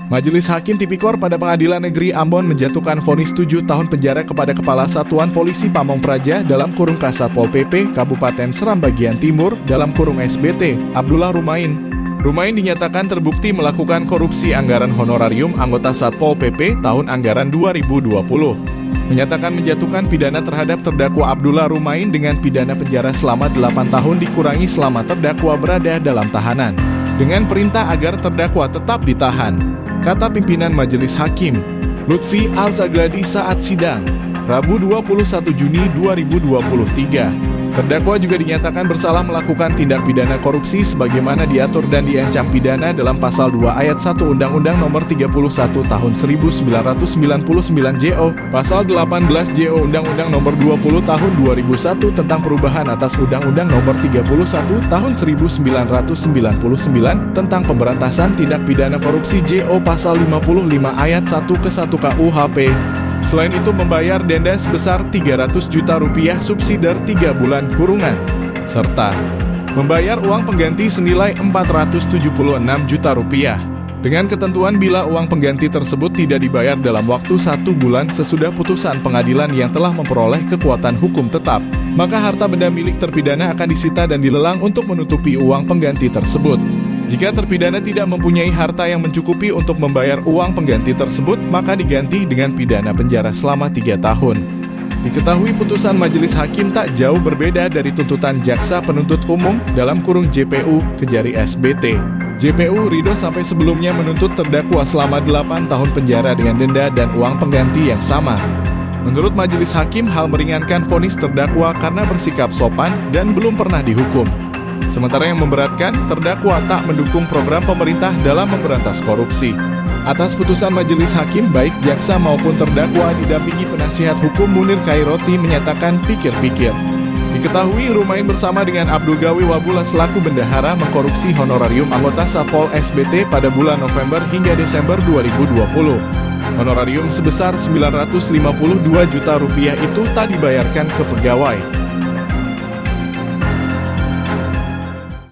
Majelis Hakim Tipikor pada Pengadilan Negeri Ambon menjatuhkan vonis 7 tahun penjara kepada Kepala Satuan Polisi Pamong Praja (Kasatpol PP Kabupaten Seram Bagian Timur (SBT), Abdullah Rumain. Rumain dinyatakan terbukti melakukan korupsi anggaran honorarium anggota Satpol PP tahun anggaran 2020. Menyatakan menjatuhkan pidana terhadap terdakwa Abdullah Rumain dengan pidana penjara selama 8 tahun dikurangi selama terdakwa berada dalam tahanan, dengan perintah agar terdakwa tetap ditahan, kata pimpinan Majelis Hakim, Lutfi Al-Zagladi saat sidang, Rabu 21 Juni 2023. Terdakwa juga dinyatakan bersalah melakukan tindak pidana korupsi sebagaimana diatur dan diancam pidana dalam Pasal 2 Ayat 1 Undang-Undang Nomor 31 Tahun 1999 JO, Pasal 18 JO Undang-Undang Nomor 20 Tahun 2001 tentang perubahan atas Undang-Undang Nomor 31 Tahun 1999 tentang pemberantasan tindak pidana korupsi JO Pasal 55 Ayat 1 ke 1 KUHP. Selain itu membayar denda sebesar Rp300 juta subsidiar 3 bulan kurungan, serta membayar uang pengganti senilai Rp476 juta. Dengan ketentuan bila uang pengganti tersebut tidak dibayar dalam waktu 1 bulan sesudah putusan pengadilan yang telah memperoleh kekuatan hukum tetap, maka harta benda milik terpidana akan disita dan dilelang untuk menutupi uang pengganti tersebut. Jika terpidana tidak mempunyai harta yang mencukupi untuk membayar uang pengganti tersebut, maka diganti dengan pidana penjara selama 3 tahun. Diketahui putusan Majelis Hakim tak jauh berbeda dari tuntutan Jaksa Penuntut Umum (JPU) Kejari SBT. JPU Ridho sampai sebelumnya menuntut terdakwa selama 8 tahun penjara dengan denda dan uang pengganti yang sama. Menurut Majelis Hakim, hal meringankan vonis terdakwa karena bersikap sopan dan belum pernah dihukum. Sementara yang memberatkan, terdakwa tak mendukung program pemerintah dalam memberantas korupsi. Atas putusan Majelis Hakim, baik jaksa maupun terdakwa didampingi penasihat hukum Munir Khairoti menyatakan pikir-pikir. Diketahui Rumain bersama dengan Abdul Gawi Wabula selaku bendahara mengkorupsi honorarium anggota Satpol SBT pada bulan November hingga Desember 2020. Honorarium sebesar Rp952 juta itu tak dibayarkan ke pegawai.